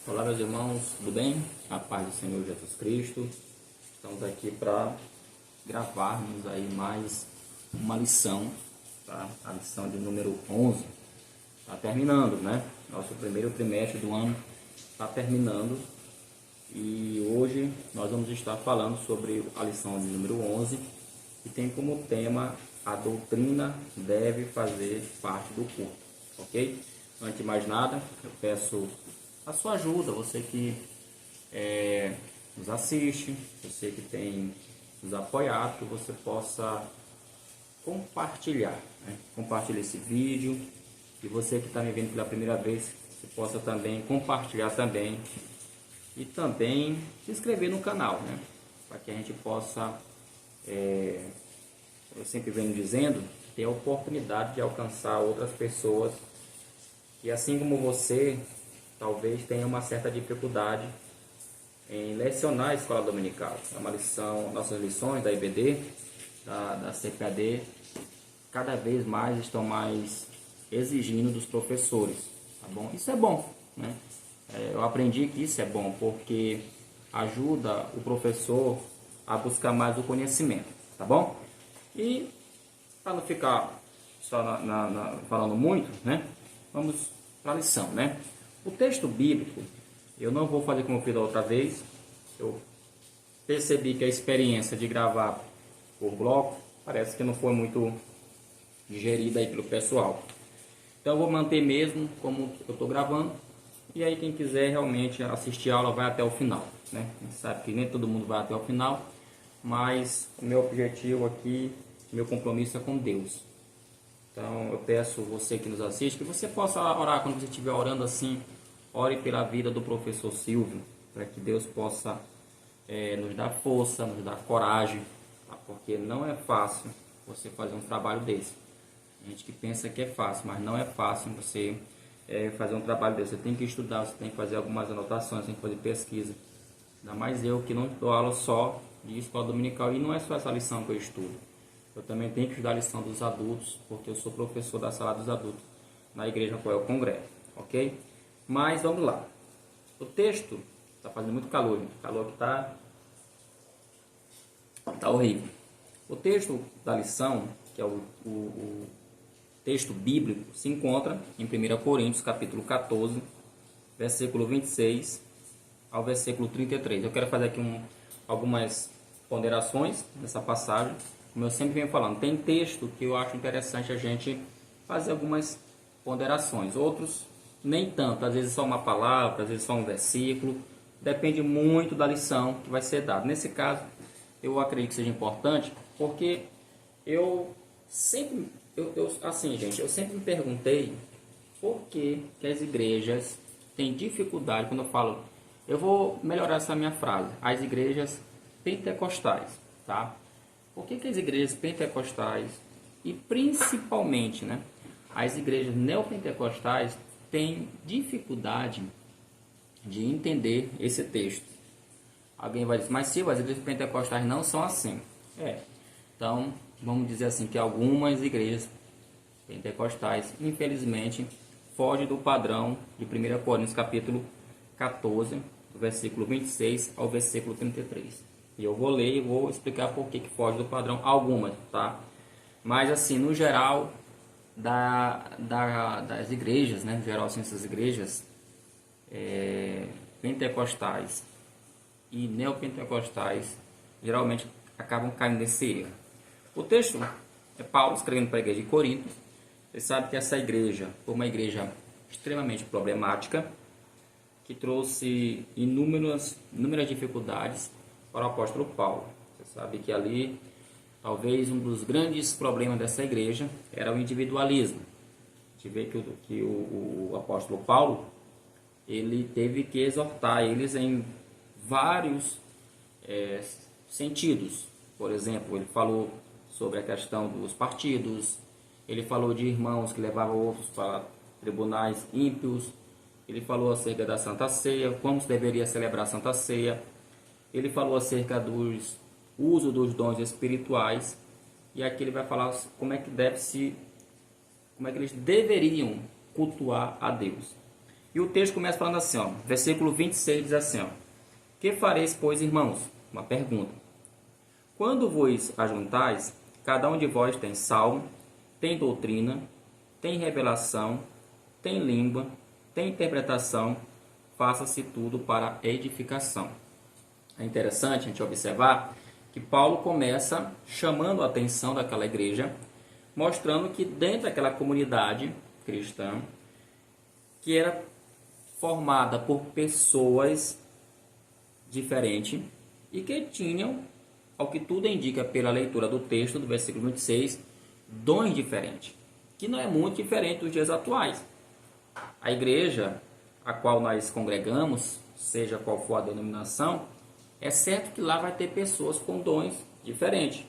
Olá, meus irmãos, tudo bem? A paz do Senhor Jesus Cristo. Estamos aqui para gravarmos aí mais uma lição, tá? A lição de número 11. Está terminando, né? Nosso primeiro trimestre do ano está terminando. E hoje nós vamos estar falando sobre a lição de número 11, que tem como tema: a doutrina deve fazer parte do culto, ok? Antes de mais nada, eu peço a sua ajuda, você que nos assiste, você que tem nos apoiado, que você possa compartilhar, né? Compartilhar esse vídeo, e você que está me vendo pela primeira vez, você possa também compartilhar também, e também se inscrever no canal, né? Para que a gente possa, eu sempre venho dizendo, ter a oportunidade de alcançar outras pessoas que, assim como você, talvez tenha uma certa dificuldade em lecionar a escola dominical. É uma lição, nossas lições da IBD, da CPAD, cada vez mais estão mais exigindo dos professores, tá bom? Isso é bom, né? Eu aprendi que isso é bom, porque ajuda o professor a buscar mais o conhecimento, tá bom? E para não ficar só falando muito, né? Vamos para a lição, né? O texto bíblico, eu não vou fazer como eu fiz da outra vez. Eu percebi que a experiência de gravar por bloco parece que não foi muito digerida aí pelo pessoal. Então eu vou manter mesmo como eu estou gravando. E aí quem quiser realmente assistir a aula vai até o final, né? A gente sabe que nem todo mundo vai até o final, mas o meu objetivo aqui, meu compromisso é com Deus. Então eu peço você que nos assiste, que você possa orar quando você estiver orando assim. Ore pela vida do professor Silvio, para que Deus possa nos dar força, nos dar coragem, tá? Porque não é fácil você fazer um trabalho desse. A gente que pensa que é fácil, mas não é fácil você fazer um trabalho desse. Você tem que estudar, você tem que fazer algumas anotações, tem que fazer pesquisa. Ainda mais eu que não dou aula só de escola dominical, e não é só essa lição que eu estudo. Eu também tenho que estudar a lição dos adultos, porque eu sou professor da sala dos adultos na igreja qual eu congresso, ok? Mas vamos lá. O texto está fazendo muito calor, gente. O calor que tá horrível. O texto da lição, que é o texto bíblico, se encontra em 1 Coríntios, capítulo 14, versículo 26 ao versículo 33. Eu quero fazer aqui algumas ponderações nessa passagem. Como eu sempre venho falando, tem texto que eu acho interessante a gente fazer algumas ponderações. Outros nem tanto, às vezes só uma palavra, às vezes só um versículo. Depende muito da lição que vai ser dada. Nesse caso, eu acredito que seja importante, porque eu sempre me perguntei por que as igrejas têm dificuldade. Quando eu falo, eu vou melhorar essa minha frase, as igrejas pentecostais, tá? Por que as igrejas pentecostais e principalmente, né, as igrejas neopentecostais têm dificuldade de entender esse texto? Alguém vai dizer, mas Silvio, as igrejas pentecostais não são assim. Então, vamos dizer assim, que algumas igrejas pentecostais, infelizmente, fogem do padrão de 1 Coríntios capítulo 14, do versículo 26 ao versículo 33. E eu vou ler e vou explicar por que foge do padrão algumas, tá? Mas assim, no geral, das igrejas, né? No geral, assim, essas igrejas pentecostais e neopentecostais geralmente acabam caindo nesse erro. O texto é Paulo escrevendo para a igreja de Corinto. Você sabe que essa igreja foi uma igreja extremamente problemática, que trouxe inúmeras dificuldades para o apóstolo Paulo. Você sabe que ali, talvez um dos grandes problemas dessa igreja era o individualismo. A gente vê que o apóstolo Paulo, ele teve que exortar eles em vários sentidos. Por exemplo, ele falou sobre a questão dos partidos, ele falou de irmãos que levavam outros para tribunais ímpios, ele falou acerca da Santa Ceia, como se deveria celebrar a Santa Ceia, ele falou acerca do uso dos dons espirituais, e aqui ele vai falar como é que eles deveriam cultuar a Deus. E o texto começa falando assim, ó, versículo 26 diz assim, ó, que fareis, pois, irmãos? Uma pergunta. Quando vos ajuntais, cada um de vós tem salmo, tem doutrina, tem revelação, tem língua, tem interpretação, faça-se tudo para edificação. É interessante a gente observar que Paulo começa chamando a atenção daquela igreja, mostrando que dentro daquela comunidade cristã, que era formada por pessoas diferentes e que tinham, ao que tudo indica pela leitura do texto do versículo 26, dons diferentes, que não é muito diferente dos dias atuais. A igreja a qual nós congregamos, seja qual for a denominação, é certo que lá vai ter pessoas com dons diferentes.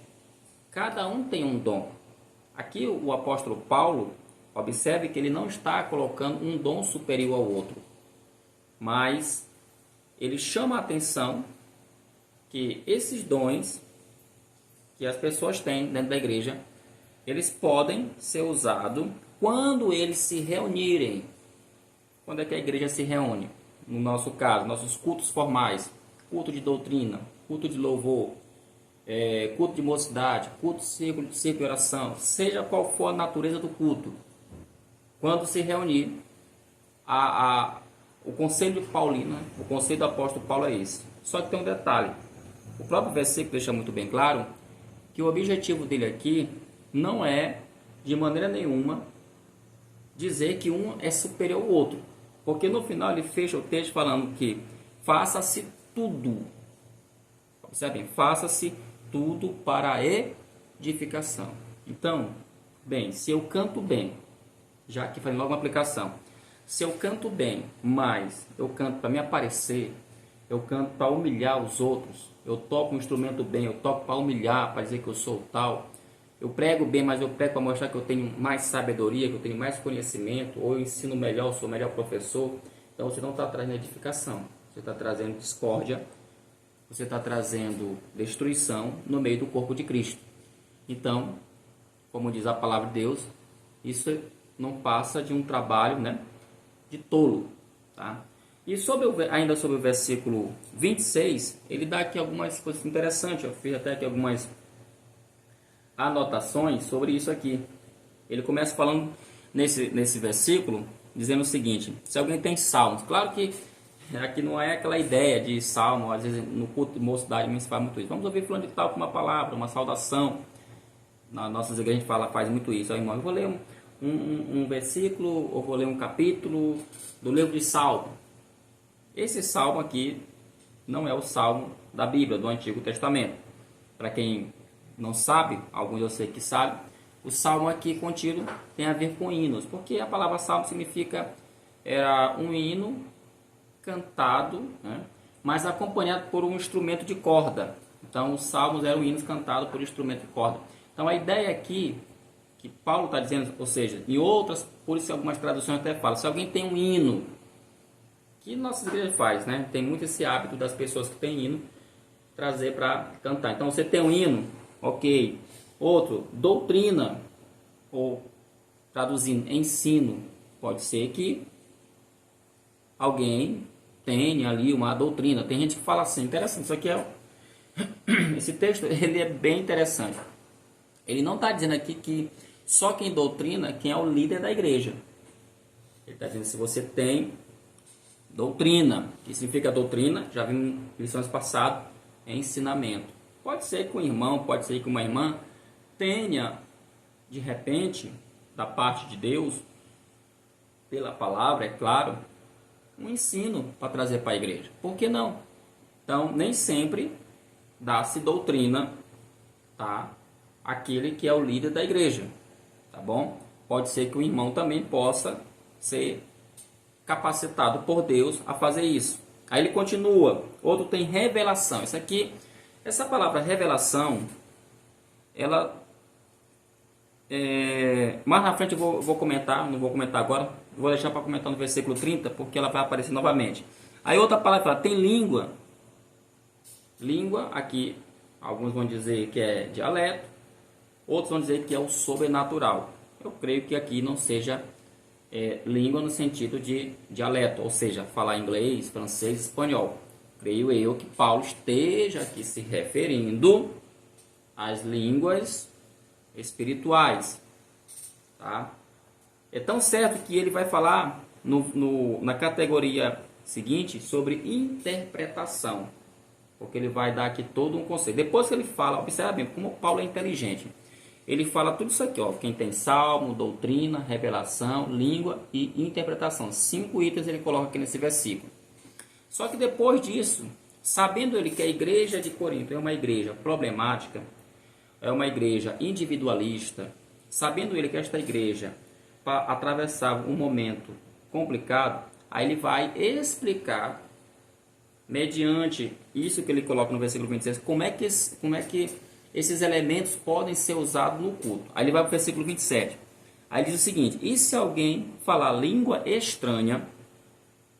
Cada um tem um dom. Aqui o apóstolo Paulo, observe que ele não está colocando um dom superior ao outro, mas ele chama a atenção que esses dons que as pessoas têm dentro da igreja, eles podem ser usados quando eles se reunirem. Quando é que a igreja se reúne? No nosso caso, nossos cultos formais, culto de doutrina, culto de louvor, culto de mocidade, culto de círculo de oração, seja qual for a natureza do culto. Quando se reunir, o conselho de Paulino, o conselho do apóstolo Paulo é esse. Só que tem um detalhe. O próprio versículo deixa muito bem claro que o objetivo dele aqui não é, de maneira nenhuma, dizer que um é superior ao outro. Porque no final ele fecha o texto falando que faça-se tudo. Observem, faça-se tudo para a edificação. Então, bem, se eu canto bem, já que falei logo uma aplicação, se eu canto bem, mas eu canto para me aparecer, eu canto para humilhar os outros, eu toco um instrumento bem, eu toco para humilhar, para dizer que eu sou tal, eu prego bem, mas eu prego para mostrar que eu tenho mais sabedoria, que eu tenho mais conhecimento, ou eu ensino melhor, eu sou o melhor professor, então você não está trazendo edificação, você está trazendo discórdia, você está trazendo destruição no meio do corpo de Cristo. Então, como diz a palavra de Deus, isso não passa de um trabalho, né, de tolo. Tá? E ainda sobre o versículo 26, ele dá aqui algumas coisas interessantes. Eu fiz até aqui algumas anotações sobre isso aqui. Ele começa falando nesse versículo, dizendo o seguinte: se alguém tem salmos, claro que aqui não é aquela ideia de salmo, às vezes no culto de mocidade me faz muito isso. Vamos ouvir falando de tal com uma palavra, uma saudação. Nas nossas igrejas a gente faz muito isso. Ó, irmão, eu vou ler um versículo, ou vou ler um capítulo do livro de Salmo. Esse salmo aqui não é o salmo da Bíblia, do Antigo Testamento. Para quem não sabe, alguns eu sei que sabem, o salmo aqui contido tem a ver com hinos, porque a palavra salmo significa um hino cantado, né, mas acompanhado por um instrumento de corda. Então, os salmos eram hinos cantados por instrumento de corda. Então, a ideia aqui que Paulo está dizendo, ou seja, em outras, por isso algumas traduções até falam, se alguém tem um hino, que nossa igreja faz, né? Tem muito esse hábito das pessoas que têm hino trazer para cantar. Então, você tem um hino, ok. Outro, doutrina, ou traduzindo, ensino. Pode ser que alguém tenha ali uma doutrina. Tem gente que fala assim, interessante, isso aqui esse texto, ele é bem interessante. Ele não está dizendo aqui que só quem doutrina, quem é o líder da igreja. Ele está dizendo se você tem doutrina. O que significa doutrina? Já vimos em lições passadas, é ensinamento. Pode ser que um irmão, pode ser que uma irmã tenha, de repente, da parte de Deus, pela palavra, é claro, um ensino para trazer para a igreja. Por que não? Então, nem sempre dá-se doutrina, tá? Aquele que é o líder da igreja, tá bom? Pode ser que o irmão também possa ser capacitado por Deus a fazer isso. Aí ele continua, outro tem revelação. Isso aqui, essa palavra revelação, ela mais na frente eu vou comentar, não vou comentar agora, vou deixar para comentar no versículo 30, porque ela vai aparecer novamente. Aí outra palavra fala, tem língua. Língua, aqui, alguns vão dizer que é dialeto, outros vão dizer que é o sobrenatural. Eu creio que aqui não seja língua no sentido de dialeto, ou seja, falar inglês, francês, espanhol. Creio eu que Paulo esteja aqui se referindo às línguas espirituais, tá? É tão certo que ele vai falar na categoria seguinte sobre interpretação, porque ele vai dar aqui todo um conceito. Depois que ele fala, observa bem como Paulo é inteligente. Ele fala tudo isso aqui, ó. Quem tem salmo, doutrina, revelação, língua e interpretação. 5 itens ele coloca aqui nesse versículo. Só que depois disso, sabendo ele que a igreja de Corinto é uma igreja problemática, é uma igreja individualista, sabendo ele que esta igreja atravessava um momento complicado, aí ele vai explicar, mediante isso que ele coloca no versículo 26, como é que esses elementos podem ser usados no culto. Aí ele vai para o versículo 27. Aí diz o seguinte: e se alguém falar língua estranha,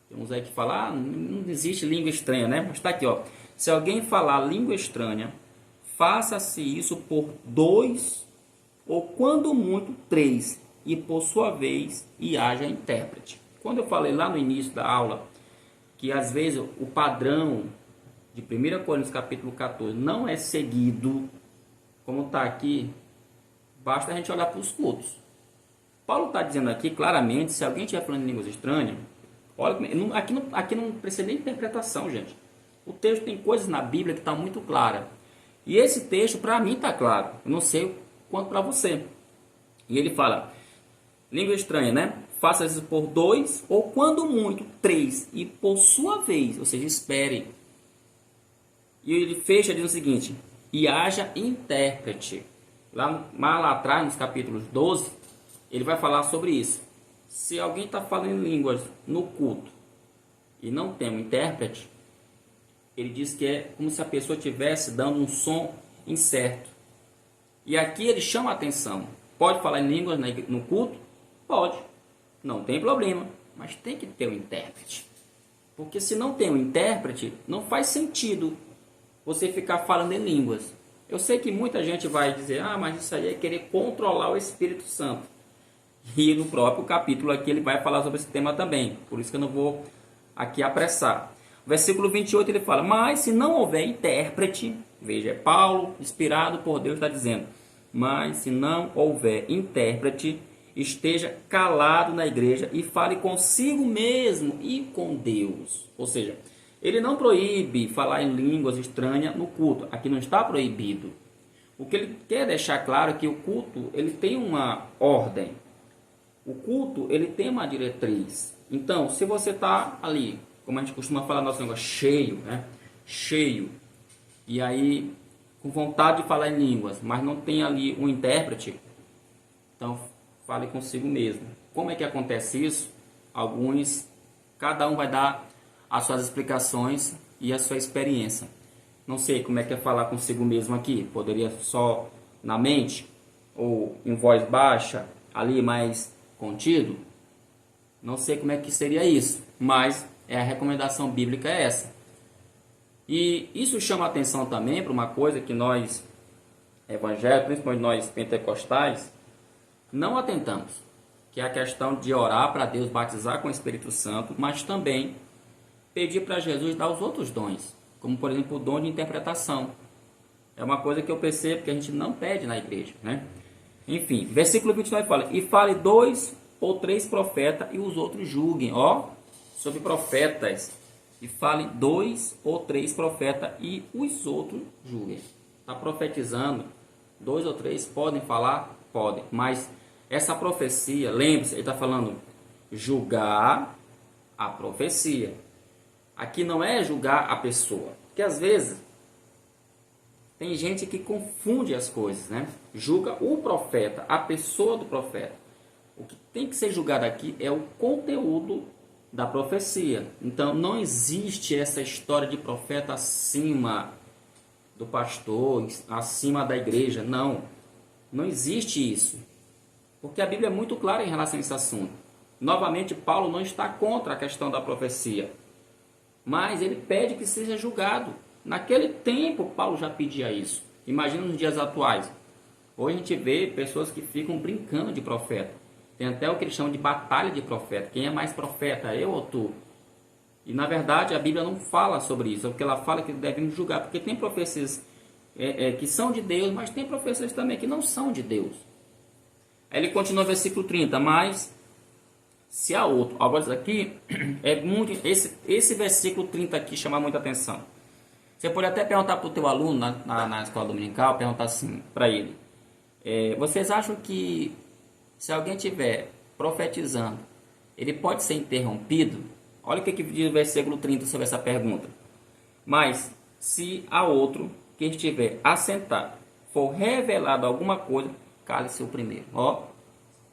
temos aí que falar, não existe língua estranha, né? Mas está aqui, ó. Se alguém falar língua estranha, faça-se isso por 2 ou quando muito 3, e por sua vez e haja intérprete. Quando eu falei lá no início da aula que às vezes o padrão de 1 Coríntios capítulo 14 não é seguido, como está aqui, basta a gente olhar para os cultos. Paulo está dizendo aqui claramente, se alguém estiver falando em línguas estranhas, olha, aqui não precisa nem interpretação, gente. O texto tem coisas na Bíblia que está muito clara. E esse texto, para mim, está claro. Eu não sei quanto para você. E ele fala, língua estranha, né? Faça isso por 2, ou quando muito, 3. E por sua vez, ou seja, espere. E ele fecha dizendo o seguinte, e haja intérprete. Lá atrás, nos capítulos 12, ele vai falar sobre isso. Se alguém está falando em línguas no culto e não tem um intérprete, ele diz que é como se a pessoa estivesse dando um som incerto. E aqui ele chama a atenção. Pode falar em línguas no culto? Pode. Não tem problema. Mas tem que ter um intérprete. Porque se não tem um intérprete, não faz sentido você ficar falando em línguas. Eu sei que muita gente vai dizer, mas isso aí é querer controlar o Espírito Santo. E no próprio capítulo aqui ele vai falar sobre esse tema também. Por isso que eu não vou aqui apressar. Versículo 28 ele fala, mas se não houver intérprete, veja, é Paulo, inspirado por Deus, está dizendo, mas se não houver intérprete, esteja calado na igreja e fale consigo mesmo e com Deus. Ou seja, ele não proíbe falar em línguas estranhas no culto, aqui não está proibido. O que ele quer deixar claro é que o culto ele tem uma ordem, o culto ele tem uma diretriz. Então, se você está ali, como a gente costuma falar na nossa língua, cheio, né? Cheio. E aí, com vontade de falar em línguas, mas não tem ali um intérprete, então fale consigo mesmo. Como é que acontece isso? Cada um vai dar as suas explicações e a sua experiência. Não sei como é que é falar consigo mesmo aqui. Poderia só na mente, ou em voz baixa, ali mais contido. Não sei como é que seria isso, mas a recomendação bíblica é essa. E isso chama a atenção também para uma coisa que nós, evangélicos, principalmente nós pentecostais, não atentamos, que é a questão de orar para Deus batizar com o Espírito Santo, mas também pedir para Jesus dar os outros dons, como por exemplo o dom de interpretação. É uma coisa que eu percebo que a gente não pede na igreja, né? Enfim, versículo 29 fala, e fale 2 ou 3 profetas e os outros julguem, sobre profetas, e fale 2 ou 3 profetas e os outros julguem. Está profetizando, 2 ou 3 podem falar? Podem, mas essa profecia, lembre-se, ele está falando julgar a profecia. Aqui não é julgar a pessoa, porque às vezes tem gente que confunde as coisas, né? Julga o profeta, a pessoa do profeta. O que tem que ser julgado aqui é o conteúdo da profecia. Então não existe essa história de profeta acima do pastor, acima da igreja. Não existe isso. Porque a Bíblia é muito clara em relação a esse assunto. Novamente, Paulo não está contra a questão da profecia, mas ele pede que seja julgado. Naquele tempo, Paulo já pedia isso. Imagina nos dias atuais. Hoje a gente vê pessoas que ficam brincando de profeta. Tem até o que eles chamam de batalha de profeta. Quem é mais profeta, eu ou tu? E na verdade a Bíblia não fala sobre isso, porque ela fala que devemos julgar, porque tem profecias que são de Deus, mas tem profecias também que não são de Deus. Aí ele continua no versículo 30, mas se há outro. Agora isso aqui é muito. Esse versículo 30 aqui chama muita atenção. Você pode até perguntar para o teu aluno na escola dominical, perguntar assim para ele: vocês acham que se alguém estiver profetizando, ele pode ser interrompido? Olha o que diz o versículo 30 sobre essa pergunta. Mas se a outro que estiver assentado for revelado alguma coisa, cale-se o primeiro. Olha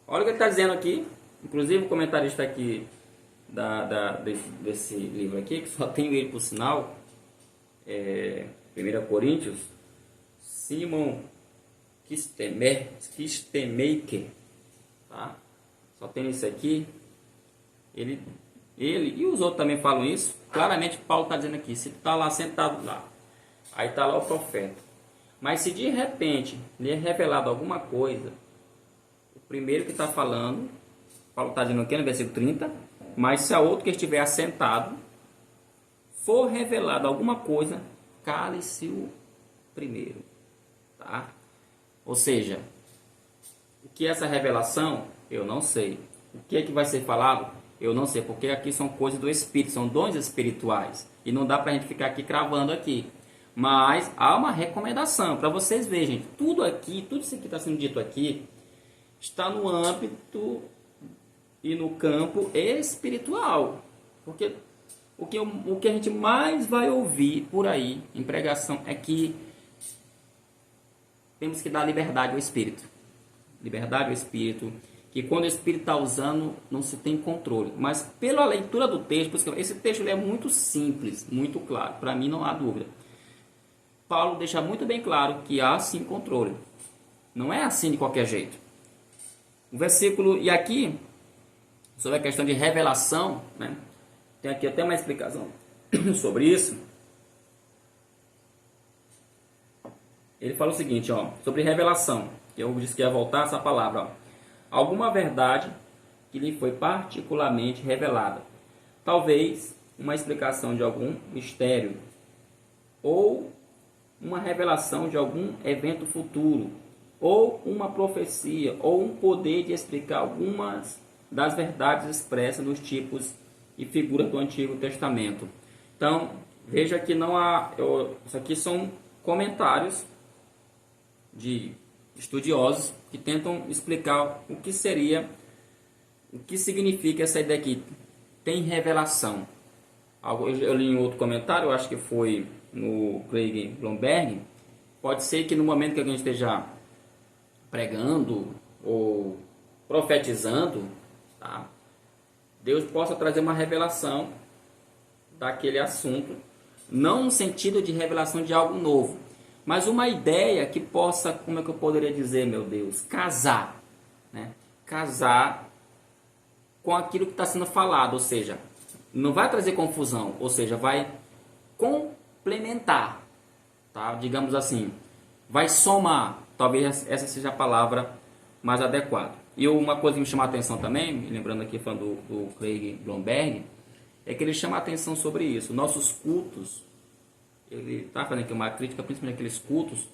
o que ele está dizendo aqui. Inclusive o comentarista aqui desse livro aqui, que só tenho ele por sinal, 1 Coríntios, Simon Kistemaker, tá? Só tem isso aqui. Ele e os outros também falam isso. Claramente Paulo está dizendo aqui, se tu está lá sentado lá, aí está lá o profeta, mas se de repente lhe é revelado alguma coisa, o primeiro que está falando, Paulo está dizendo aqui no versículo 30, mas se a outro que estiver assentado for revelado alguma coisa, cale-se o primeiro, tá? Ou seja, o que é essa revelação? Eu não sei. O que é que vai ser falado? Eu não sei, porque aqui são coisas do Espírito, são dons espirituais. E não dá para a gente ficar aqui cravando aqui. Mas há uma recomendação para vocês verem, gente. Tudo aqui, tudo isso que está sendo dito aqui, está no âmbito e no campo espiritual. Porque o que a gente mais vai ouvir por aí em pregação é que temos que dar liberdade ao Espírito. Liberdade ao Espírito. Que quando o Espírito está usando, não se tem controle. Mas pela leitura do texto, esse texto é muito simples, muito claro. Para mim não há dúvida. Paulo deixa muito bem claro que há sim controle. Não é assim de qualquer jeito. O versículo, e aqui, sobre a questão de revelação, né? Tem aqui até uma explicação sobre isso. Ele fala o seguinte, sobre revelação. Eu disse que ia voltar essa palavra, alguma verdade que lhe foi particularmente revelada. Talvez uma explicação de algum mistério, ou uma revelação de algum evento futuro, ou uma profecia, ou um poder de explicar algumas das verdades expressas nos tipos e figuras do Antigo Testamento. Então, veja que não há... isso aqui são comentários de estudiosos que tentam explicar o que significa essa ideia aqui. Tem revelação. Eu li em outro comentário, eu acho que foi no Craig Blomberg. Pode ser que no momento que alguém esteja pregando ou profetizando, tá? Deus possa trazer uma revelação daquele assunto, não no sentido de revelação de algo novo, mas uma ideia que possa, como é que eu poderia dizer, meu Deus, casar, né? Casar com aquilo que está sendo falado, ou seja, não vai trazer confusão, ou seja, vai complementar, tá? Digamos assim, vai somar, talvez essa seja a palavra mais adequada. E uma coisa que me chama a atenção também, lembrando aqui falando do Craig Blomberg, é que ele chama a atenção sobre isso. Nossos cultos, ele está fazendo aqui uma crítica, principalmente aqueles cultos,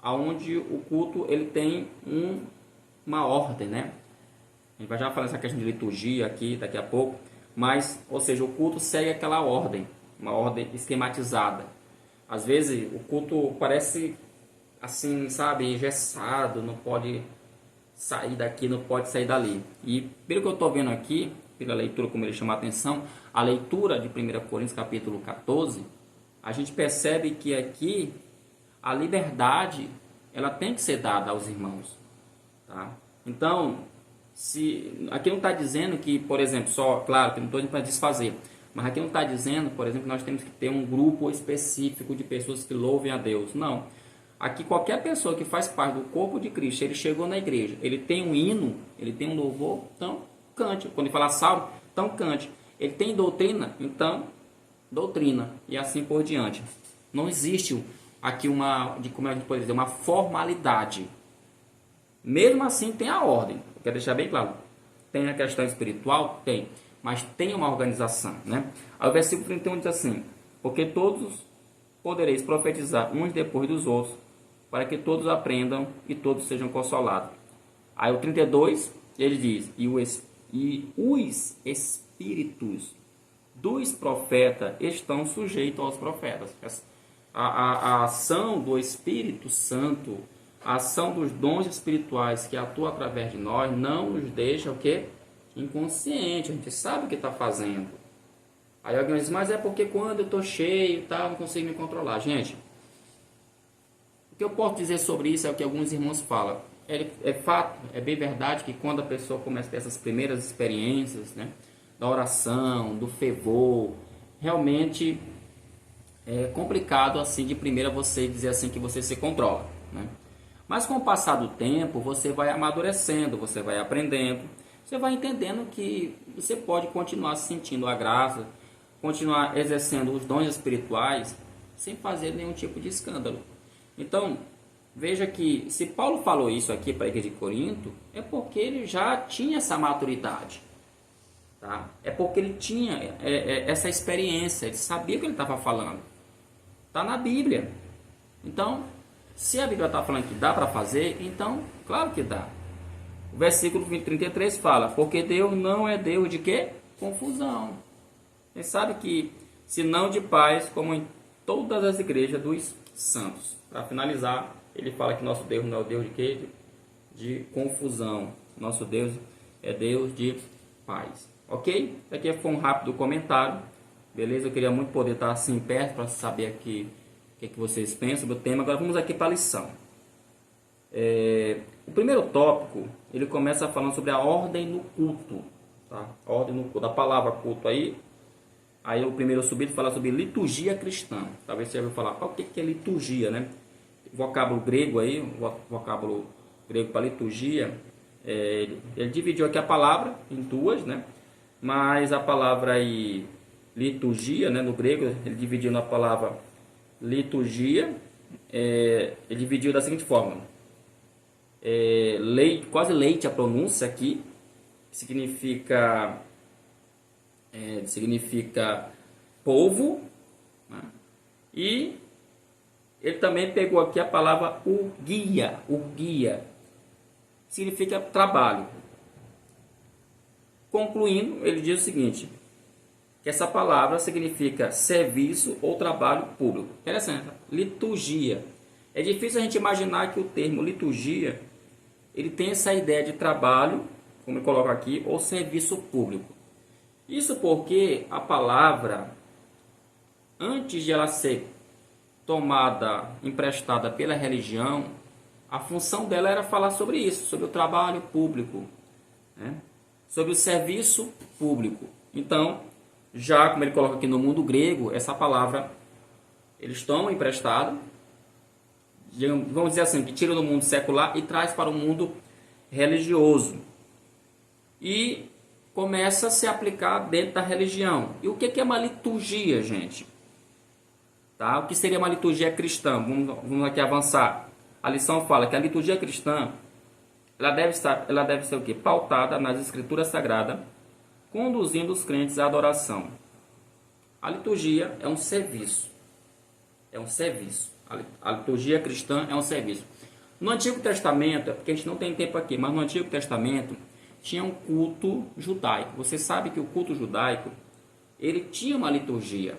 onde o culto ele tem uma ordem, né? A gente vai já falar essa questão de liturgia aqui daqui a pouco, mas, ou seja, o culto segue aquela ordem, uma ordem esquematizada. Às vezes o culto parece assim, sabe, engessado, não pode sair daqui, não pode sair dali. E pelo que eu estou vendo aqui, pela leitura, como ele chama a atenção, a leitura de 1 Coríntios capítulo 14, a gente percebe que aqui a liberdade ela tem que ser dada aos irmãos, tá? Então, aqui não está dizendo que, por exemplo, só, claro, que não estou dizendo para desfazer, mas aqui não está dizendo, por exemplo, que nós temos que ter um grupo específico de pessoas que louvem a Deus. Não. Aqui qualquer pessoa que faz parte do corpo de Cristo, ele chegou na igreja, ele tem um hino, ele tem um louvor, então cante. Quando ele fala salmo, então cante. Ele tem doutrina, então doutrina, e assim por diante. Não existe aqui como a gente pode dizer, uma formalidade. Mesmo assim tem a ordem. quero deixar bem claro. Tem a questão espiritual? Tem. Mas tem uma organização, né? Aí o versículo 31 diz assim: porque todos podereis profetizar uns depois dos outros, para que todos aprendam e todos sejam consolados. Aí o 32, ele diz: e os espíritos dos profetas estão sujeitos aos profetas. A ação do Espírito Santo, a ação dos dons espirituais que atuam através de nós, não nos deixa o quê? Inconsciente. A gente sabe o que está fazendo. Aí alguém diz: mas é porque quando eu estou cheio e tal, não consigo me controlar. Gente, o que eu posso dizer sobre isso é o que alguns irmãos falam. É fato, é bem verdade que quando a pessoa começa a ter essas primeiras experiências, né, da oração, do fervor, realmente é complicado assim de primeira você dizer assim que você se controla, né? Mas com o passar do tempo, você vai amadurecendo, você vai aprendendo, você vai entendendo que você pode continuar sentindo a graça, continuar exercendo os dons espirituais sem fazer nenhum tipo de escândalo. Então, veja que se Paulo falou isso aqui para a igreja de Corinto, é porque ele já tinha essa maturidade. Tá? É porque ele tinha essa experiência, ele sabia o que ele estava falando. Está na Bíblia. Então, se a Bíblia está falando que dá para fazer, então, claro que dá. O versículo 33 fala: porque Deus não é Deus de quê? Confusão. Você sabe que, se não de paz, como em todas as igrejas dos santos. Para finalizar, ele fala que nosso Deus não é o Deus de quê? De confusão. Nosso Deus é Deus de paz. Ok? Isso aqui foi um rápido comentário. Beleza? Eu queria muito poder estar assim perto para saber aqui o que vocês pensam sobre o tema. Agora vamos aqui para a lição. O primeiro tópico, ele começa falando sobre a ordem no culto. Tá? Ordem no culto. A palavra culto aí o primeiro subido fala sobre liturgia cristã. Talvez você já ouviu falar, o que é liturgia, né? Vocábulo grego aí, vocábulo grego para liturgia, ele dividiu aqui a palavra em duas, né? Mas a palavra aí, liturgia, né, no grego, ele dividiu na palavra liturgia, ele dividiu da seguinte forma: quase leite a pronúncia aqui, significa povo, né? E ele também pegou aqui a palavra urgia, significa trabalho. Concluindo, ele diz o seguinte, que essa palavra significa serviço ou trabalho público. Interessante, liturgia. É difícil a gente imaginar que o termo liturgia, ele tem essa ideia de trabalho, como eu coloco aqui, ou serviço público. Isso porque a palavra, antes de ela ser tomada, emprestada pela religião, a função dela era falar sobre isso, sobre o trabalho público, né? Sobre o serviço público. Então, já como ele coloca aqui no mundo grego, essa palavra, eles tomam emprestado, vamos dizer assim, que tira do mundo secular e traz para o mundo religioso. E começa a se aplicar dentro da religião. E o que é uma liturgia, gente? Tá? O que seria uma liturgia cristã? Vamos aqui avançar. A lição fala que a liturgia cristã, ela deve ser o quê? Pautada nas escrituras sagradas, conduzindo os crentes à adoração. A liturgia é um serviço. É um serviço. A liturgia cristã é um serviço. No Antigo Testamento, porque a gente não tem tempo aqui, mas no Antigo Testamento tinha um culto judaico. Você sabe que o culto judaico, ele tinha uma liturgia.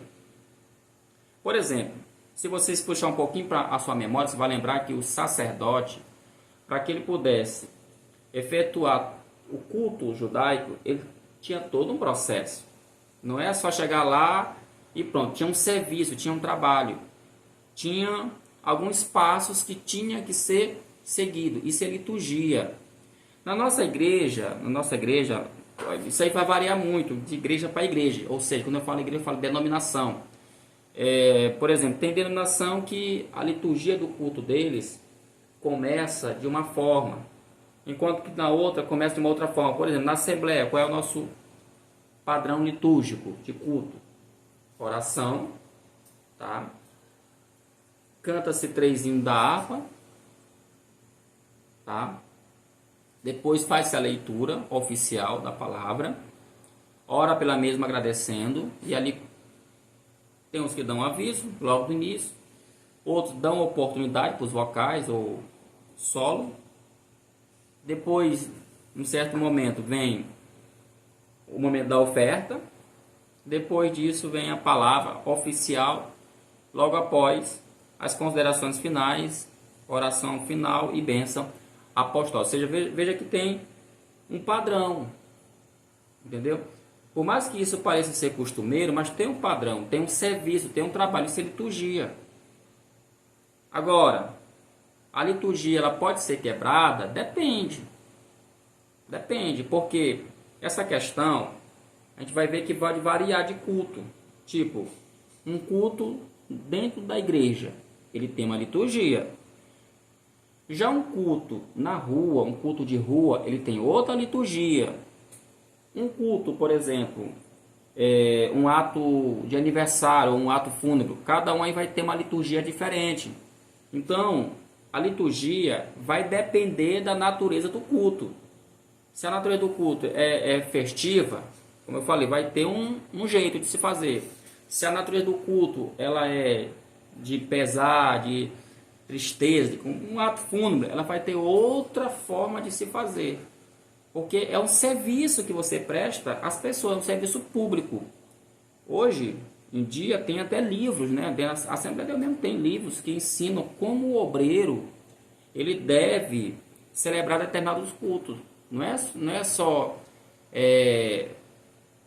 Por exemplo, se vocês puxar um pouquinho para a sua memória, você vai lembrar que o sacerdote, para que ele pudesse efetuar o culto judaico, ele tinha todo um processo. Não é só chegar lá e pronto. Tinha um serviço, tinha um trabalho. Tinha alguns passos que tinha que ser seguido. Isso é liturgia. Na nossa igreja, isso aí vai variar muito, de igreja para igreja. Ou seja, quando eu falo igreja, eu falo denominação. Por exemplo, tem denominação que a liturgia do culto deles começa de uma forma, enquanto que na outra começa de uma outra forma. Por exemplo, na Assembleia, qual é o nosso padrão litúrgico de culto? Oração, tá? Canta-se 3 hinos da harpa, tá? Depois faz-se a leitura oficial da palavra, ora pela mesma agradecendo, e ali tem uns que dão aviso logo no início, outros dão oportunidade para os vocais ou solo. Depois, em certo momento, vem o momento da oferta. Depois disso vem a palavra oficial, logo após as considerações finais, oração final e bênção apostólica. Ou seja, veja que tem um padrão, entendeu? Por mais que isso pareça ser costumeiro, mas tem um padrão, tem um serviço, tem um trabalho, isso é liturgia. Agora, a liturgia ela pode ser quebrada? Depende. Depende, porque essa questão a gente vai ver que pode variar de culto. Tipo, um culto dentro da igreja, ele tem uma liturgia. Já um culto na rua, um culto de rua, ele tem outra liturgia. Um culto, por exemplo, um ato de aniversário, um ato fúnebre, cada um aí vai ter uma liturgia diferente. Então, a liturgia vai depender da natureza do culto. Se a natureza do culto é festiva, como eu falei, vai ter um jeito de se fazer. Se a natureza do culto ela é de pesar, de tristeza, de um ato fúnebre, ela vai ter outra forma de se fazer. Porque é um serviço que você presta às pessoas, é um serviço público. Hoje em dia tem até livros, né? A Assembleia de Deus mesmo tem livros que ensinam como o obreiro ele deve celebrar determinados cultos. Não é só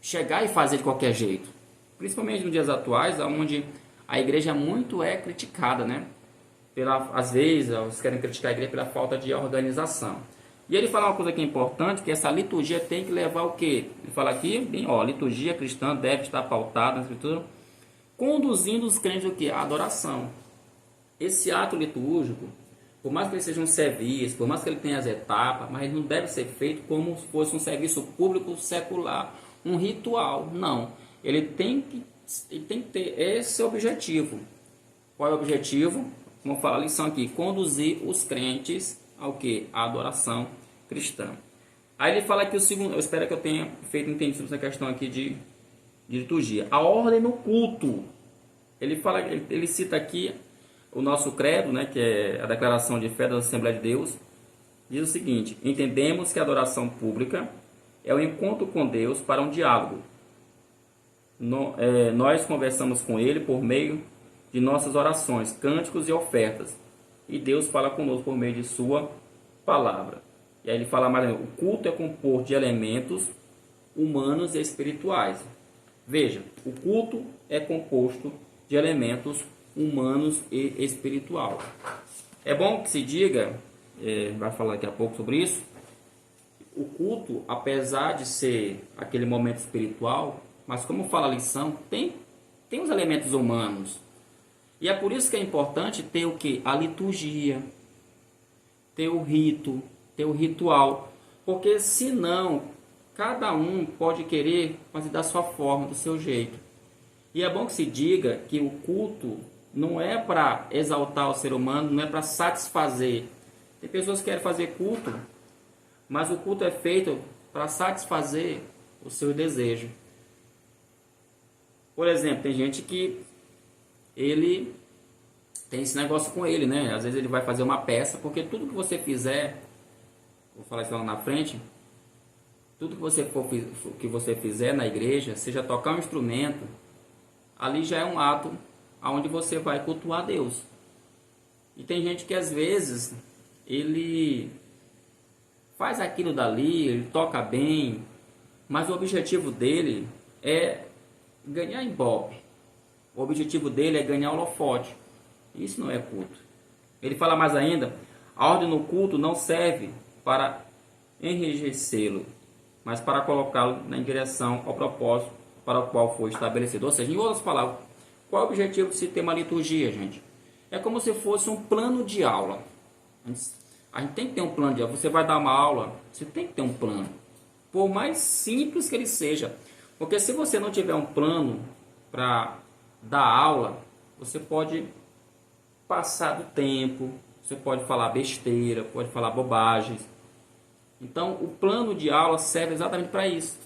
chegar e fazer de qualquer jeito. Principalmente nos dias atuais, onde a igreja muito é criticada, né? Às vezes, eles querem criticar a igreja pela falta de organização. E ele fala uma coisa que é importante, que essa liturgia tem que levar o quê? Ele fala aqui, bem, ó, liturgia cristã deve estar pautada na Escritura, conduzindo os crentes o quê? A adoração. Esse ato litúrgico, por mais que ele seja um serviço, por mais que ele tenha as etapas, mas ele não deve ser feito como se fosse um serviço público secular, um ritual. Não. Ele tem que ter esse objetivo. Qual é o objetivo? Como fala a lição aqui, conduzir os crentes ao que? A adoração cristã. Aí ele fala que o segundo, eu espero que eu tenha feito entendido essa questão aqui de liturgia. A ordem no culto. Ele cita aqui o nosso credo, né, que é a declaração de fé da Assembleia de Deus. Diz o seguinte: entendemos que a adoração pública é o encontro com Deus para um diálogo. Nós conversamos com Ele por meio de nossas orações, cânticos e ofertas. E Deus fala conosco por meio de sua palavra. E aí ele fala mais, o culto é composto de elementos humanos e espirituais. Veja, o culto é composto de elementos humanos e espiritual. É bom que se diga, vai falar daqui a pouco sobre isso, o culto, apesar de ser aquele momento espiritual, mas como fala a lição, tem os elementos humanos. E é por isso que é importante ter o que? A liturgia, ter o rito, ter o ritual. Porque senão, cada um pode querer fazer da sua forma, do seu jeito. E é bom que se diga que o culto não é para exaltar o ser humano, não é para satisfazer. Tem pessoas que querem fazer culto, mas o culto é feito para satisfazer o seu desejo. Por exemplo, tem gente que ele tem esse negócio com ele, né? Às vezes ele vai fazer uma peça, porque tudo que você fizer, vou falar isso lá na frente, tudo que você fizer na igreja, seja tocar um instrumento, ali já é um ato onde você vai cultuar Deus. E tem gente que às vezes ele faz aquilo dali, ele toca bem, mas o objetivo dele é ganhar ibope. O objetivo dele é ganhar holofote. Isso não é culto. Ele fala mais ainda, a ordem no culto não serve para enrijecê-lo, mas para colocá-lo na direção ao propósito para o qual foi estabelecido. Ou seja, em outras palavras, qual é o objetivo de se ter uma liturgia, gente? É como se fosse um plano de aula. A gente tem que ter um plano de aula. Você vai dar uma aula, você tem que ter um plano. Por mais simples que ele seja. Porque se você não tiver um plano para dar aula, você pode passar do tempo, você pode falar besteira, pode falar bobagens. Então, o plano de aula serve exatamente para isso,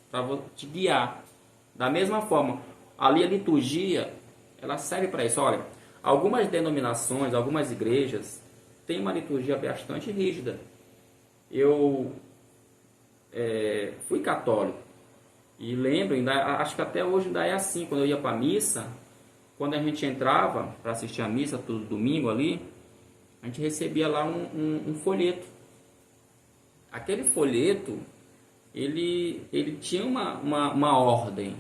para te guiar. Da mesma forma, ali a liturgia, ela serve para isso. Olha, algumas denominações, algumas igrejas têm uma liturgia bastante rígida. Eu fui católico e lembro, acho que até hoje ainda é assim, quando eu ia para a missa, quando a gente entrava para assistir a missa todo domingo ali, a gente recebia lá um folheto. Aquele folheto, ele tinha uma ordem.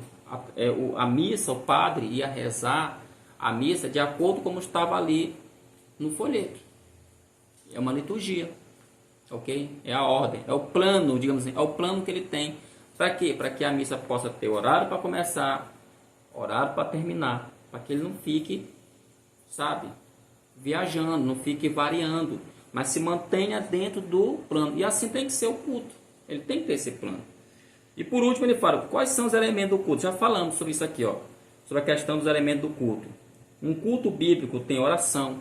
A missa, o padre ia rezar a missa de acordo com como estava ali no folheto. É uma liturgia, ok? É a ordem, é o plano, digamos assim, é o plano que ele tem. Para quê? Para que a missa possa ter horário para começar, horário para terminar, para que ele não fique, sabe, viajando, não fique variando, mas se mantenha dentro do plano. E assim tem que ser o culto. Ele tem que ter esse plano. E por último ele fala, quais são os elementos do culto? Já falamos sobre isso aqui, ó, sobre a questão dos elementos do culto. Um culto bíblico tem oração.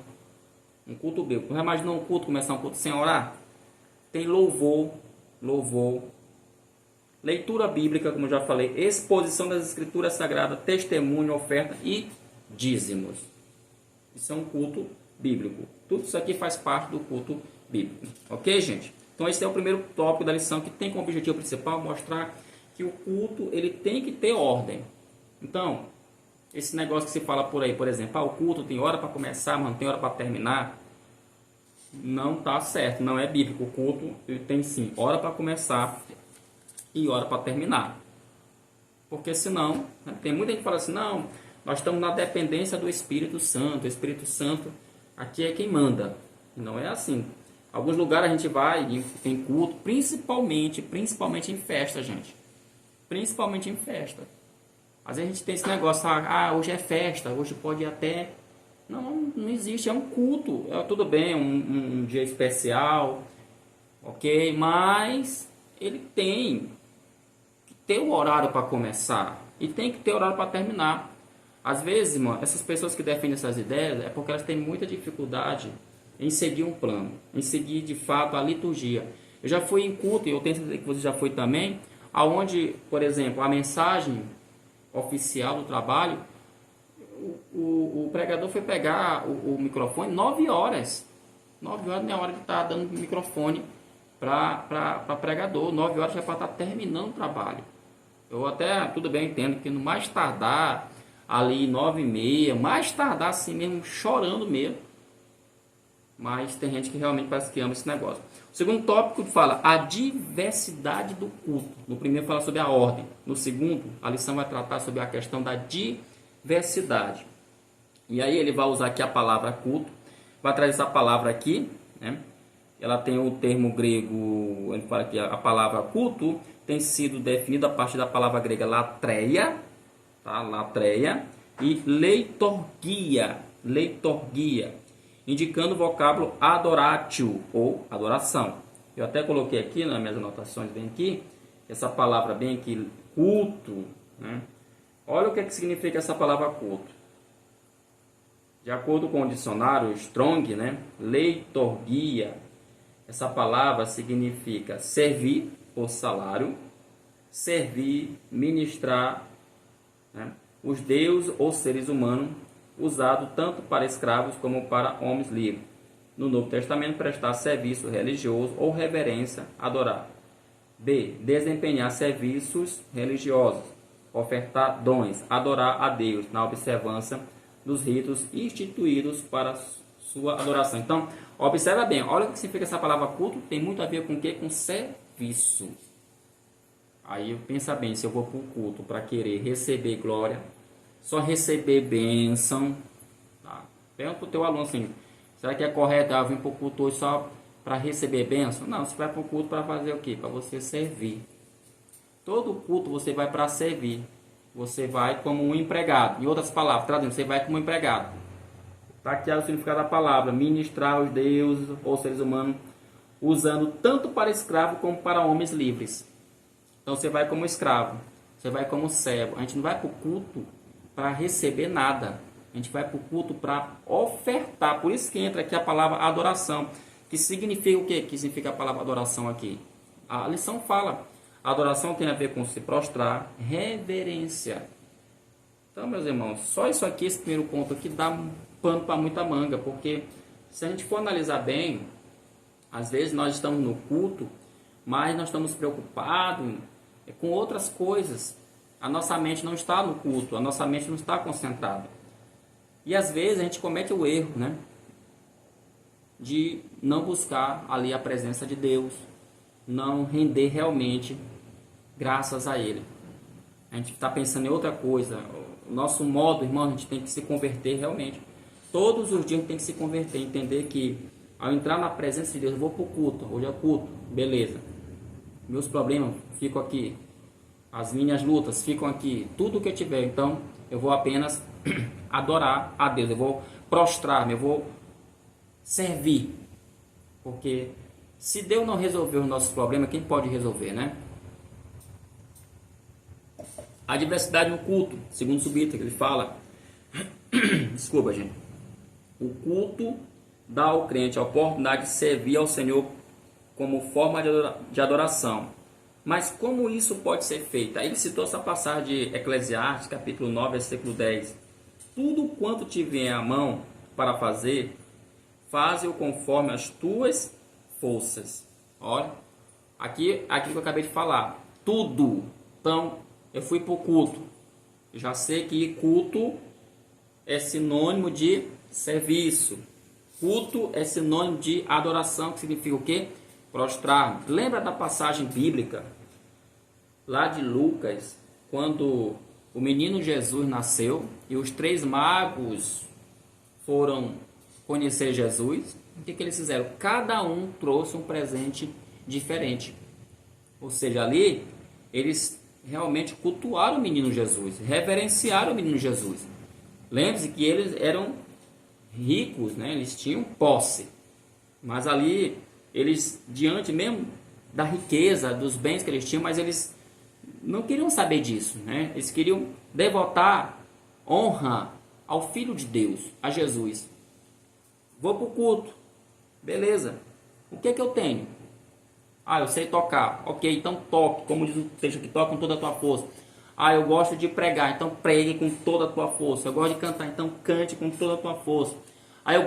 Um culto bíblico. Já imaginou um culto, começar um culto sem orar? Tem louvor. Leitura bíblica, como eu já falei, exposição das escrituras sagradas, testemunho, oferta e dízimos. Isso é um culto bíblico. Tudo isso aqui faz parte do culto bíblico. Ok, gente? Então esse é o primeiro tópico da lição, que tem como objetivo principal mostrar que o culto ele tem que ter ordem. Então, esse negócio que se fala por aí, por exemplo, o culto tem hora para começar, mas não tem hora para terminar, não está certo, não é bíblico. O culto ele tem sim hora para começar e hora para terminar. Porque senão, né, tem muita gente que fala assim, não, nós estamos na dependência do Espírito Santo, o Espírito Santo aqui é quem manda. Não é assim. Alguns lugares a gente vai e tem culto, principalmente em festa, gente. Principalmente em festa. Às vezes a gente tem esse negócio, hoje é festa, hoje pode ir até... Não existe, é um culto. Tudo bem, um dia especial, ok? Mas ele tem que ter o horário para começar e tem que ter horário para terminar. Às vezes, irmão, essas pessoas que defendem essas ideias é porque elas têm muita dificuldade em seguir um plano, em seguir de fato a liturgia. Eu já fui em culto, e eu tenho certeza que você já foi também, aonde, por exemplo, a mensagem oficial do trabalho, o pregador foi pegar o microfone 9 horas. 9 horas não é hora de estar dando microfone para pregador. 9 horas já é para estar terminando o trabalho. Eu até, tudo bem, entendo que no mais tardar, ali 9h30, mais tardar assim mesmo, chorando mesmo. Mas tem gente que realmente parece que ama esse negócio. O segundo tópico fala a diversidade do culto. No primeiro fala sobre a ordem. No segundo, a lição vai tratar sobre a questão da diversidade. E aí ele vai usar aqui a palavra culto. Vai trazer essa palavra aqui, né? Ela tem o termo grego, ele fala que a palavra culto tem sido definida a partir da palavra grega latreia, tá? Latreia, e leitorgia, indicando o vocábulo adoratio, ou adoração. Eu até coloquei aqui nas minhas anotações, bem aqui, essa palavra bem aqui, culto, né? Olha o que significa essa palavra culto. De acordo com o dicionário Strong, né? Leitorgia, essa palavra significa servir por salário, servir, ministrar, né? Os deuses ou seres humanos, usado tanto para escravos como para homens livres. No Novo Testamento, prestar serviço religioso ou reverência, adorar. B. Desempenhar serviços religiosos, ofertar dons, adorar a Deus na observância dos ritos instituídos para sua adoração. Então, observa bem, olha o que significa essa palavra culto, tem muito a ver com o quê? Com serviço. Aí pensa bem, se eu vou para o culto para querer receber glória, só receber bênção, tá? Pergunta para o teu aluno assim, será que é correto eu vir para o culto hoje só para receber bênção? Não, você vai para o culto para fazer o quê? Para você servir. Todo culto você vai para servir. Você vai como um empregado. Em outras palavras, traduzindo, você vai como um empregado. Está aqui o significado da palavra, ministrar os deuses ou seres humanos, usando tanto para escravo como para homens livres. Então você vai como escravo, você vai como servo. A gente não vai para o culto para receber nada. A gente vai para o culto para ofertar. Por isso que entra aqui a palavra adoração. Que significa o quê? Que significa a palavra adoração aqui? A lição fala, a adoração tem a ver com se prostrar, reverência. Então, meus irmãos, só isso aqui, esse primeiro ponto aqui, dá um pano para muita manga, porque se a gente for analisar bem, às vezes nós estamos no culto, mas nós estamos preocupados com outras coisas. A nossa mente não está no culto, a nossa mente não está concentrada. E às vezes a gente comete o erro, né, de não buscar ali a presença de Deus, não render realmente graças a Ele. A gente está pensando em outra coisa. O nosso modo, irmão, a gente tem que se converter realmente. Todos os dias a gente tem que se converter, entender que ao entrar na presença de Deus, eu vou para o culto, hoje é culto, beleza. Meus problemas ficam aqui, as minhas lutas ficam aqui, tudo que eu tiver, então eu vou apenas adorar a Deus, eu vou prostrar-me, eu vou servir, porque se Deus não resolver os nossos problemas, quem pode resolver, né? A diversidade no culto, segundo o Subita, que ele fala, desculpa, gente, o culto dá ao crente a oportunidade de servir ao Senhor como forma de adoração. Mas como isso pode ser feito? Aí ele citou essa passagem de Eclesiastes, capítulo 9, versículo 10. Tudo quanto te vier à mão para fazer, faze-o conforme as tuas forças. Olha, aqui que eu acabei de falar. Tudo. Então, eu fui para o culto. Eu já sei que culto é sinônimo de serviço. Culto é sinônimo de adoração, que significa o quê? Prostrar. Lembra da passagem bíblica lá de Lucas, quando o menino Jesus nasceu e os 3 magos foram conhecer Jesus? O que eles fizeram? Cada um trouxe um presente diferente. Ou seja, ali eles realmente cultuaram o menino Jesus, reverenciaram o menino Jesus. Lembre-se que eles eram ricos, né? Eles tinham posse, mas ali eles, diante mesmo da riqueza, dos bens que eles tinham, mas eles não queriam saber disso, né? Eles queriam devotar honra ao Filho de Deus, a Jesus. Vou para o culto, beleza, o que é que eu tenho? Ah, eu sei tocar, ok, então toque, como diz o texto aqui, toque com toda a tua força. Ah, eu gosto de pregar, então pregue com toda a tua força. Eu gosto de cantar, então cante com toda a tua força. Ah, eu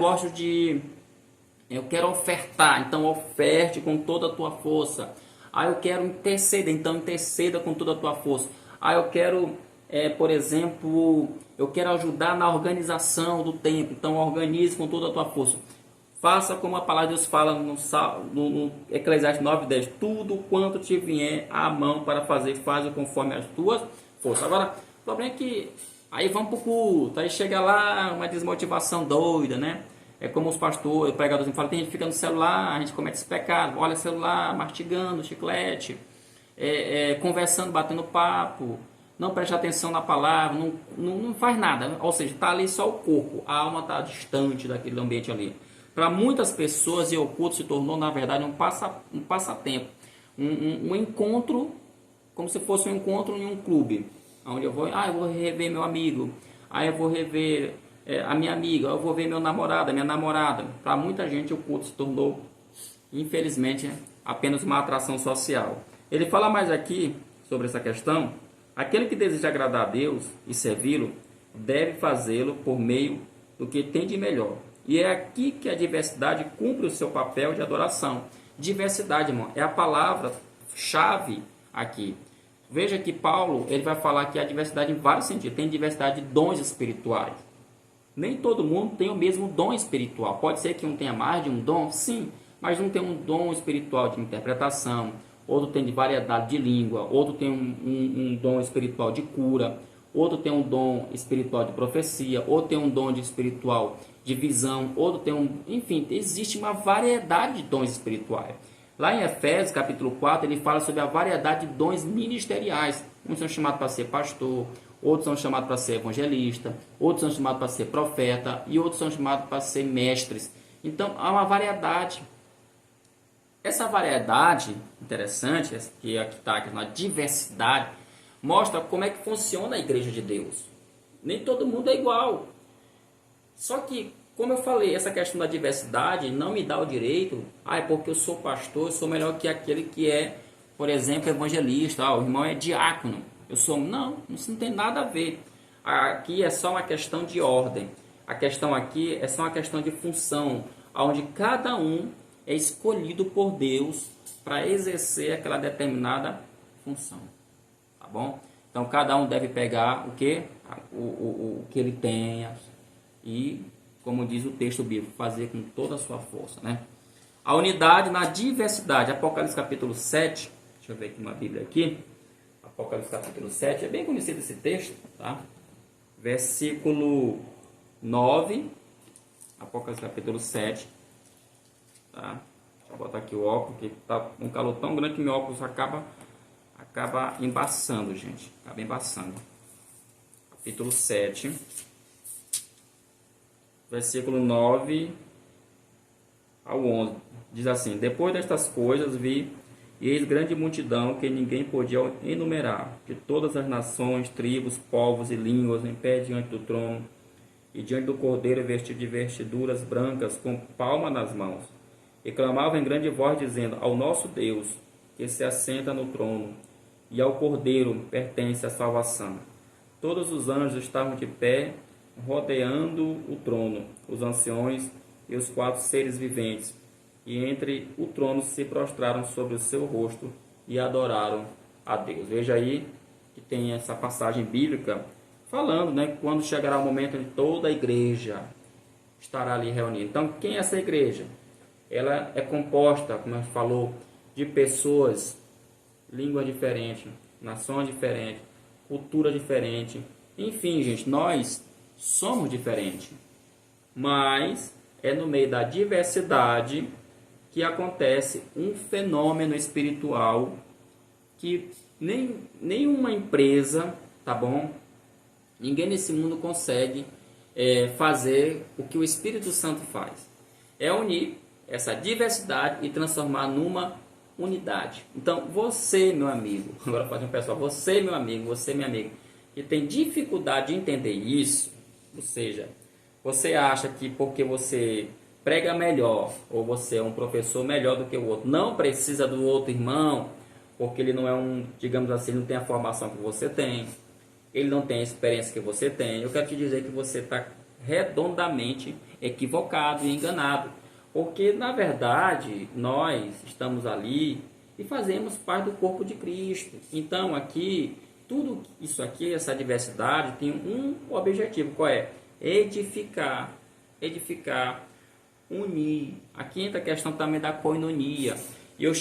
quero ofertar, então oferte com toda a tua força. Ah, eu quero interceder, então interceda com toda a tua força. Ah, eu quero, por exemplo, eu quero ajudar na organização do templo, então organize com toda a tua força. Faça como a palavra de Deus fala no Eclesiastes 9:10. Tudo quanto te vier à mão para fazer, faz conforme as tuas forças. Agora, o problema é que aí vamos para o culto, aí chega lá uma desmotivação doida, né? É como os pastores, os pregadores falam, tem gente que fica no celular, a gente comete esse pecado, olha o celular, mastigando, chiclete, conversando, batendo papo, não presta atenção na palavra, não faz nada, ou seja, está ali só o corpo, a alma está distante daquele ambiente ali. Para muitas pessoas, o culto se tornou, na verdade, um passatempo, um encontro, como se fosse um encontro em um clube, onde eu vou rever meu amigo, aí eu vou rever a minha amiga, eu vou ver meu namorado, a minha namorada. Para muita gente, o culto se tornou, infelizmente, apenas uma atração social. Ele fala mais aqui sobre essa questão. Aquele que deseja agradar a Deus e servi-lo, deve fazê-lo por meio do que tem de melhor. E é aqui que a diversidade cumpre o seu papel de adoração. Diversidade, irmão, é a palavra-chave aqui. Veja que Paulo ele vai falar que a diversidade em vários sentidos. Tem diversidade de dons espirituais. Nem todo mundo tem o mesmo dom espiritual. Pode ser que um tenha mais de um dom, sim, mas um tem um dom espiritual de interpretação, outro tem de variedade de língua, outro tem um dom espiritual de cura, outro tem um dom espiritual de profecia, outro tem um dom espiritual de visão, outro tem enfim, existe uma variedade de dons espirituais. Lá em Efésios, capítulo 4, ele fala sobre a variedade de dons ministeriais. Uns são chamados para ser pastor, outros são chamados para ser evangelista, outros são chamados para ser profeta e outros são chamados para ser mestres. Então, há uma variedade. Essa variedade interessante, que aqui está na diversidade, mostra como é que funciona a igreja de Deus. Nem todo mundo é igual. Só que, como eu falei, essa questão da diversidade não me dá o direito, é porque eu sou pastor, eu sou melhor que aquele que é por exemplo, evangelista, o irmão é diácono, eu sou... Não, isso não tem nada a ver. Aqui é só uma questão de ordem. A questão aqui é só uma questão de função, onde cada um é escolhido por Deus para exercer aquela determinada função. Tá bom? Então, cada um deve pegar o que? O que ele tenha e, como diz o texto bíblico, fazer com toda a sua força, né? A unidade na diversidade. Apocalipse capítulo 7. Deixa eu ver aqui uma Bíblia aqui. Apocalipse capítulo 7. É bem conhecido esse texto, tá? Versículo 9. Apocalipse capítulo 7. Tá? Deixa eu botar aqui o óculos, porque tá um calor tão grande que meu óculos acaba embaçando, gente. Acaba embaçando. Capítulo 7. Versículo 9 ao 11. Diz assim: Depois destas coisas vi, e eis grande multidão que ninguém podia enumerar, de todas as nações, tribos, povos e línguas, em pé diante do trono, e diante do Cordeiro vestido de vestiduras brancas, com palma nas mãos. E clamavam em grande voz, dizendo: Ao nosso Deus, que se assenta no trono, e ao Cordeiro pertence a salvação. Todos os anjos estavam de pé, rodeando o trono, os anciões e os 4 seres viventes, e entre o trono se prostraram sobre o seu rosto e adoraram a Deus. Veja aí que tem essa passagem bíblica falando, né, quando chegará o momento em que toda a igreja estará ali reunida. Então, quem é essa igreja? Ela é composta, como a gente falou, de pessoas, línguas diferentes, nações diferentes, cultura diferente. Enfim, gente, nós somos diferentes, mas é no meio da diversidade que acontece um fenômeno espiritual que nenhuma empresa, tá bom? Ninguém nesse mundo consegue fazer o que o Espírito Santo faz. É unir essa diversidade e transformar numa unidade. Então, você, meu amigo, agora faz um pessoal, você, meu amigo, você, minha amiga, que tem dificuldade de entender isso, ou seja, você acha que porque você prega melhor, ou você é um professor melhor do que o outro, não precisa do outro irmão, porque ele não é digamos assim, não tem a formação que você tem, ele não tem a experiência que você tem. Eu quero te dizer que você está redondamente equivocado e enganado, porque na verdade nós estamos ali e fazemos parte do corpo de Cristo. Então aqui, tudo isso aqui, essa diversidade tem um objetivo, qual é? Edificar, unir. Aqui entra a questão também da koinonia. E eu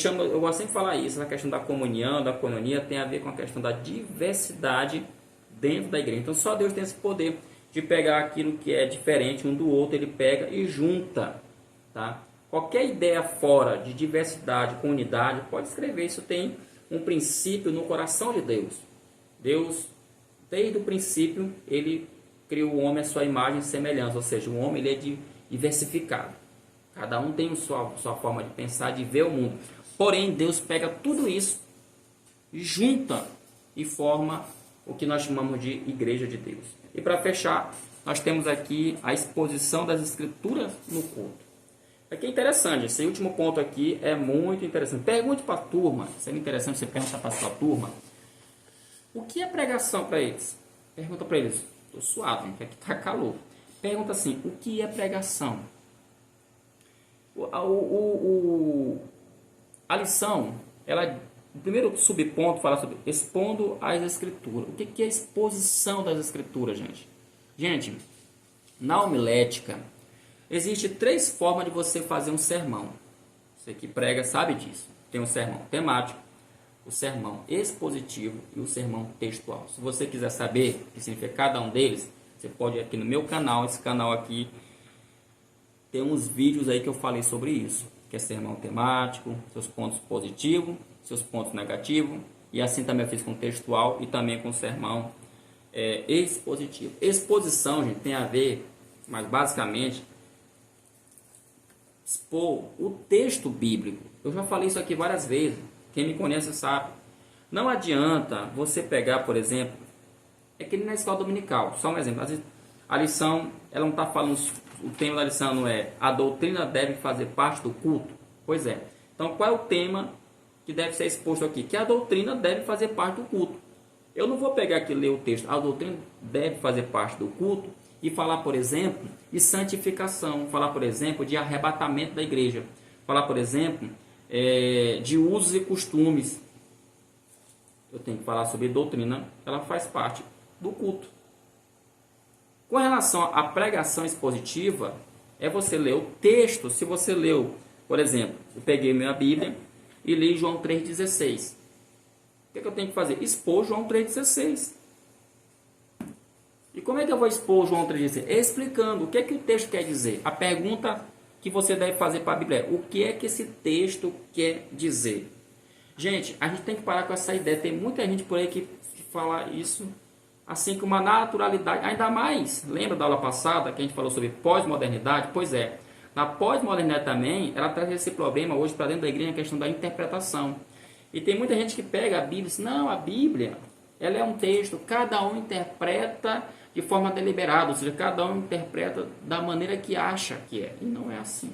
gosto sempre de falar isso, a questão da comunhão, da koinonia, tem a ver com a questão da diversidade dentro da igreja. Então só Deus tem esse poder de pegar aquilo que é diferente um do outro, ele pega e junta, tá? Qualquer ideia fora de diversidade, comunidade, pode escrever, isso tem um princípio no coração de Deus. Deus, desde o princípio, ele criou o homem à sua imagem e semelhança, ou seja, o homem ele é diversificado. Cada um tem sua forma de pensar, de ver o mundo. Porém, Deus pega tudo isso, junta e forma o que nós chamamos de Igreja de Deus. E para fechar, nós temos aqui a exposição das Escrituras no culto. Aqui é interessante, esse último ponto aqui é muito interessante. Pergunte para a turma, seria interessante você perguntar para a sua turma, o que é pregação para eles? Pergunta para eles, estou suave, porque aqui está calor. Pergunta assim, o que é pregação? A lição, o primeiro subponto fala sobre expondo as escrituras. O que é exposição das escrituras, gente? Gente, na homilética, existe 3 formas de você fazer um sermão. Você que prega sabe disso. Tem um sermão temático, o sermão expositivo e o sermão textual. Se você quiser saber o que significa cada um deles, você pode ir aqui no meu canal. Esse canal aqui tem uns vídeos aí que eu falei sobre isso, que é sermão temático, seus pontos positivos, seus pontos negativos, e assim também eu fiz com textual e também com sermão expositivo. Exposição, gente, tem a ver, mas basicamente, expor o texto bíblico. Eu já falei isso aqui várias vezes, quem me conhece sabe. Não adianta você pegar, por exemplo, é que na escola dominical, só um exemplo, às vezes a lição, ela não está falando, o tema da lição não é a doutrina deve fazer parte do culto? Pois é. Então, qual é o tema que deve ser exposto aqui? Que a doutrina deve fazer parte do culto. Eu não vou pegar aqui e ler o texto. A doutrina deve fazer parte do culto e falar, por exemplo, de santificação. Falar, por exemplo, de arrebatamento da igreja. Falar, por exemplo, de usos e costumes. Eu tenho que falar sobre doutrina. Ela faz parte do culto. Com relação à pregação expositiva, é você ler o texto. Se você leu, por exemplo, eu peguei minha Bíblia e li João 3,16. O que eu tenho que fazer? Expor João 3,16. E como é que eu vou expor João 3,16? Explicando o que é que o texto quer dizer. A pergunta que você deve fazer para a Bíblia é: o que é que esse texto quer dizer? Gente, a gente tem que parar com essa ideia. Tem muita gente por aí que fala isso assim com uma naturalidade. Ainda mais, lembra da aula passada que a gente falou sobre pós-modernidade? Pois é, na pós-modernidade também, ela traz esse problema hoje para dentro da igreja, a questão da interpretação. E tem muita gente que pega a Bíblia e diz: não, a Bíblia, ela é um texto, cada um interpreta de forma deliberada, ou seja, cada um interpreta da maneira que acha que é. E não é assim.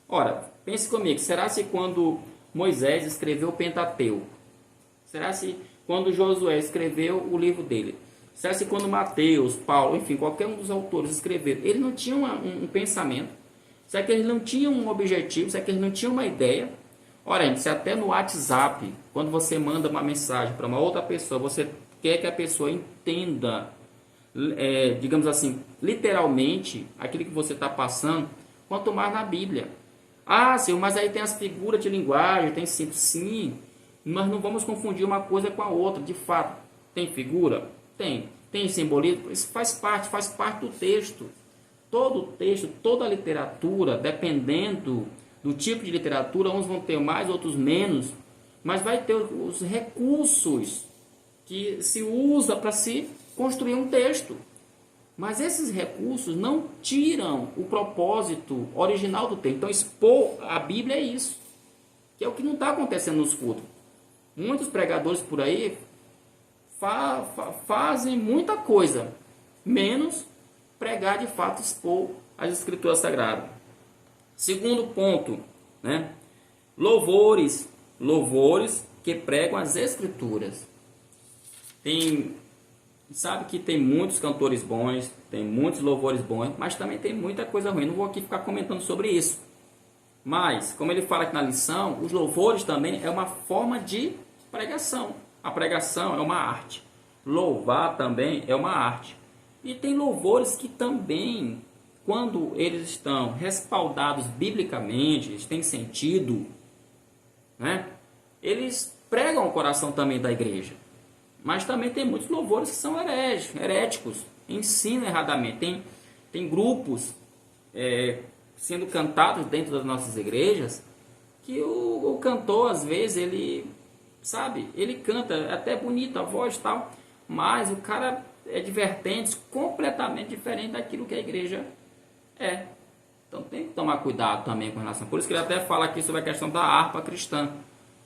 Ora, pense comigo, será se quando Moisés escreveu o Pentateuco? Será se quando Josué escreveu o livro dele? Será se quando Mateus, Paulo, enfim, qualquer um dos autores escreveram, ele não tinha um pensamento? Será que eles não tinham um objetivo? Será que eles não tinham uma ideia? Ora, gente, se até no WhatsApp, quando você manda uma mensagem para uma outra pessoa, você quer que a pessoa entenda, digamos assim, literalmente, aquilo que você está passando, quanto mais na Bíblia. Ah, Senhor, mas aí tem as figuras de linguagem, tem sim, mas não vamos confundir uma coisa com a outra. De fato, tem figura? Tem. Tem simbolismo? Isso faz parte do texto. Todo o texto, toda a literatura, dependendo do tipo de literatura, uns vão ter mais, outros menos, mas vai ter os recursos que se usa para se construir um texto. Mas esses recursos não tiram o propósito original do texto. Então, expor a Bíblia é isso, que é o que não está acontecendo nos cultos. Muitos pregadores por aí fazem muita coisa, menos pregar de fato, expor as Escrituras Sagradas. Segundo ponto, né? Louvores que pregam as Escrituras. Sabe que tem muitos cantores bons, tem muitos louvores bons, mas também tem muita coisa ruim. Não vou aqui ficar comentando sobre isso. Mas, como ele fala aqui na lição, os louvores também é uma forma de pregação. A pregação é uma arte. Louvar também é uma arte. E tem louvores que também, quando eles estão respaldados biblicamente, eles têm sentido, né? Eles pregam o coração também da igreja. Mas também tem muitos louvores que são heréticos, ensinam erradamente. Tem grupos sendo cantados dentro das nossas igrejas que o cantor, às vezes, ele canta até bonito a voz e tal, mas o cara é de vertentes completamente diferente daquilo que a igreja é. Então tem que tomar cuidado também com relação. Por isso que ele até fala aqui sobre a questão da harpa cristã,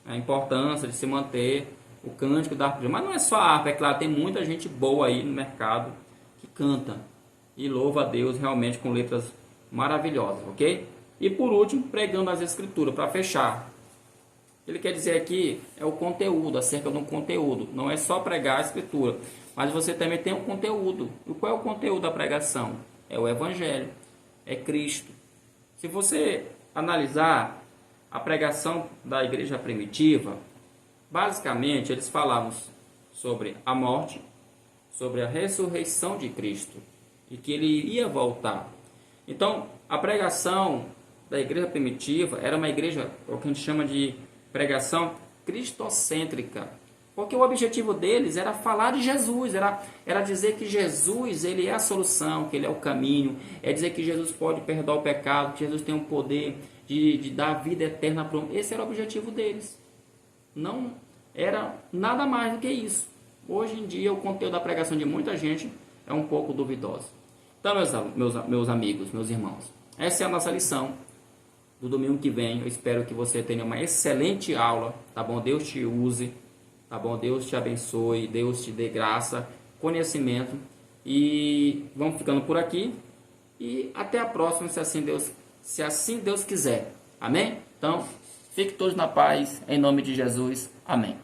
a importância de se manter o cântico da harpa cristã. Mas não é só a harpa, é claro, tem muita gente boa aí no mercado que canta e louva a Deus realmente com letras maravilhosas, ok? E por último, pregando as Escrituras, para fechar. Ele quer dizer aqui é o conteúdo, acerca do conteúdo. Não é só pregar a Escritura, mas você também tem um conteúdo. E qual é o conteúdo da pregação? É o Evangelho, é Cristo. Se você analisar a pregação da igreja primitiva, basicamente eles falavam sobre a morte, sobre a ressurreição de Cristo e que ele iria voltar. Então, a pregação da igreja primitiva era uma igreja, o que a gente chama de pregação cristocêntrica, porque o objetivo deles era falar de Jesus, era dizer que Jesus ele é a solução, que ele é o caminho, é dizer que Jesus pode perdoar o pecado, que Jesus tem o poder de dar vida eterna para o homem. Esse era o objetivo deles. Não era nada mais do que isso. Hoje em dia, o conteúdo da pregação de muita gente é um pouco duvidoso. Então, meus amigos, meus irmãos, essa é a nossa lição do domingo que vem. Eu espero que você tenha uma excelente aula, tá bom? Deus te use, tá bom? Deus te abençoe, Deus te dê graça, conhecimento. E vamos ficando por aqui. E até a próxima, se assim Deus quiser. Amém? Então, Fiquem todos na paz, em nome de Jesus. Amém.